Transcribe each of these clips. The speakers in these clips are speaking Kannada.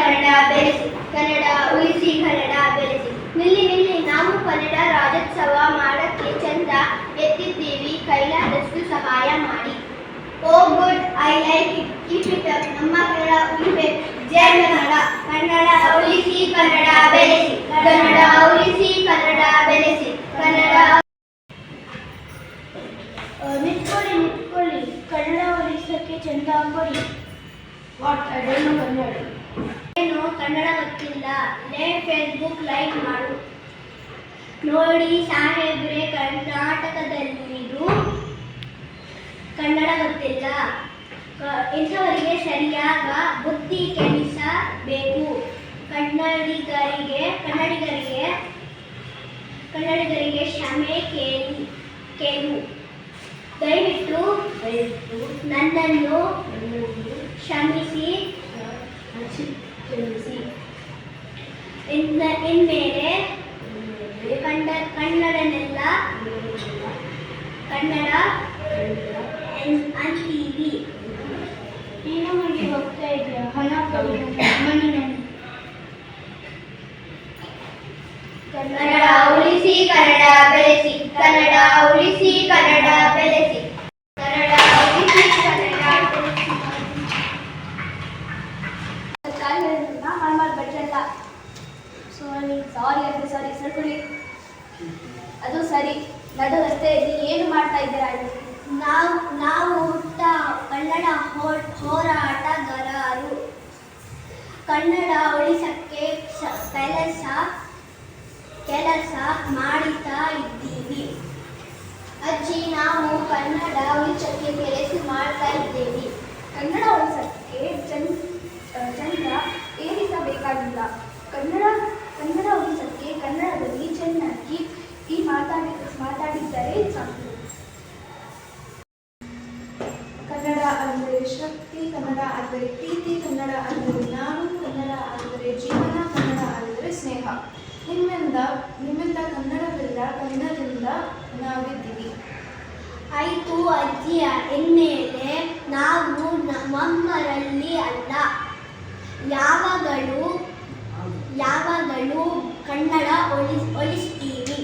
ಕನ್ನಡ ಬೆಳೆಸಿ, ಕನ್ನಡ ಉಳಿಸಿ, ಕನ್ನಡ ಬೆಳೆಸಿ. ನಿಲ್ಲಿ ನಿಲ್ಲಿ ನಾವು ಕನ್ನಡ ರಾಜ್ಯೋತ್ಸವ ಮಾಡಕ್ಕೆ ಚಂದ ಎತ್ತಿದ್ದೀವಿ, ಕೈಲಾದಷ್ಟು ಸಹಾಯ ಮಾಡಿ. Oh good, I like it, keep it up. ನಮ್ಮ ಕನ್ನಡ ಉಳಿಬೇಕು. ಜೈ ಕನ್ನಡ. ಕನ್ನಡ ಉಳಿಸಿ, ಕನ್ನಡ ಬೆಳೆಸಿ, ಕನ್ನಡ ಉಳಿಸಿ, ಕನ್ನಡ ಬೆಳೆಸಿ, ಕನ್ನಡ. ನಿಂತ್ಕೊಳ್ಳಿ, ಕನ್ನಡ ಉಳಿಸೋಕ್ಕೆ ಚಂದ ಕೊಡಿ. What, I don't know Kannada. ಏನು ಕನ್ನಡ ಗೊತ್ತಿಲ್ಲ? ಫೇಸ್ಬುಕ್ ಲೈಕ್ ಮಾಡು. ನೋಡಿ ಸಾಹೇಬ್ರೆ, ಕರ್ನಾಟಕದಲ್ಲಿರು ಕನ್ನಡ ಗೊತ್ತಿಲ್ಲ. ಇಂಥವರಿಗೆ ಸರಿಯಾದ ಬುದ್ಧಿ ಕಲಿಸಬೇಕು. ಕನ್ನಡಿಗರಿಗೆ ಕ್ಷಮೆ ಕೇಳು. ದಯವಿಟ್ಟು ನನ್ನನ್ನು ಕ್ಷಮಿಸಿ. ಇನ್ಮೇಲೆ ಕನ್ನಡನೆಲ್ಲ ಕನ್ನಡ ಅಂತೀವಿ. ನೀನು ನಮಗೆ ಹೋಗ್ತಾ ಇದೆಯಾ? ಹಣ ಕನ್ನಡ ಉಳಿಸಿ, ಕನ್ನಡ ಬೆಳೆಸಿ, ಕನ್ನಡ ಉಳಿಸಿ, ಕನ್ನಡ ಬೆಳೆಸಿ, ಕನ್ನಡ ಉಳಿಸಿ, ಕನ್ನಡ ಬೆಳೆಸಿ. ಬಟ್ಟಲ್ಲ. ಸಾರಿ ಸರ್ಕೊಳ್ಳಿ. ಅದು ಸರಿ. ನಡು ರಸ್ತೆಯಲ್ಲಿ ಏನು ಮಾಡ್ತಾ ಇದ್ದೀರಾ? ನಾವು ಕನ್ನಡ ಹೋರಾಟಗಾರರು. ಕನ್ನಡ ಉಳಿಸಕ್ಕೆ ಕೆಲಸ ಮಾಡುತ್ತಾ ಇದ್ದೀವಿ. ಅಜ್ಜಿ, ನಾವು ಕನ್ನಡ ಉಳಿಸಕ್ಕೆ ಕೆಲಸ ಮಾಡ್ತಾ ಇದ್ದೇವೆ. ಕನ್ನಡ ಉಳಿಸಕ್ಕೆ ಚಂದ ಏರಿಸಬೇಕಾಗಿಲ್ಲ. ಕನ್ನಡ ಉಳಿಸಕ್ಕೆ ಕನ್ನಡದಲ್ಲಿ ಚೆನ್ನಾಗಿ ಮಾತಾಡಿದ್ದರೆ ಸಾಕು. ಕನ್ನಡ ಅಂದರೆ ಶಕ್ತಿ, ಕನ್ನಡ ಅಂದರೆ ಪ್ರೀತಿ, ಕನ್ನಡ ಅಂದರೆ ನಾನು, ಕನ್ನಡ ಅಂದರೆ ಜೀವನ, ಕನ್ನಡ ಅಂದರೆ ಸ್ನೇಹ. ನಿಮ್ಮಿಂದ ಕನ್ನಡವಿಲ್ಲ, ಕನ್ನಡದಿಂದ ನಾವಿದ್ದೀವಿ. ಆಯಿತು ಅಜ್ಜಿ, ಇನ್ಮೇಲೆ ನಾವು ನಮ್ಮಮ್ಮರಲ್ಲಿ ಅಲ್ಲ, ಯಾವಾಗಲೂ ಕನ್ನಡ ಉಳಿಸ್ತೀವಿ.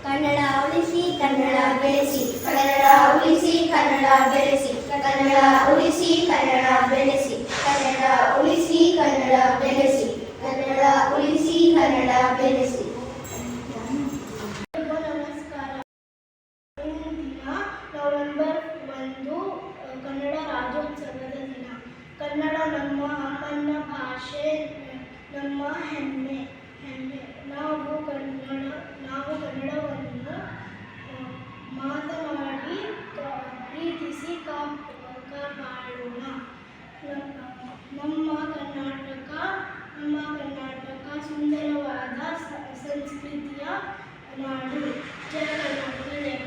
ಕನ್ನಡ ಉಳಿಸಿ, ಕನ್ನಡ ಬೆಳೆಸಿ, ಕನ್ನಡ ಉಳಿಸಿ, ಕನ್ನಡ ಬೆಳೆಸಿ, ಕನ್ನಡ ಉಳಿಸಿ, ಕನ್ನಡ ಬೆಳೆಸಿ, ಕನ್ನಡ ಉಳಿಸಿ, ಕನ್ನಡ ಬೆಳೆಸಿ, ಕನ್ನಡ ಉಳಿಸಿ, ಕನ್ನಡ ಬೆಳೆಸಿ. ನಮಸ್ಕಾರ. ದಿನ ನವೆಂಬರ್ 1 ಕನ್ನಡ ರಾಜ್ಯೋತ್ಸವದ ದಿನ. ಕನ್ನಡ ನಮ್ಮ ಅಮ್ಮನ ಭಾಷೆ, ನಮ್ಮ ಹೆಮ್ಮೆ. ನಾವು ಕನ್ನಡವನ್ನು ಮಾತನಾಡಿ ಪ್ರೀತಿಸಿ ಕಾಪಾಡೋಣ. ನಮ್ಮ ಕರ್ನಾಟಕ ಸುಂದರವಾದ ಸಂಸ್ಕೃತಿಯ ನಾಡು. ಜಯ ಕರ್ನಾಟಕ.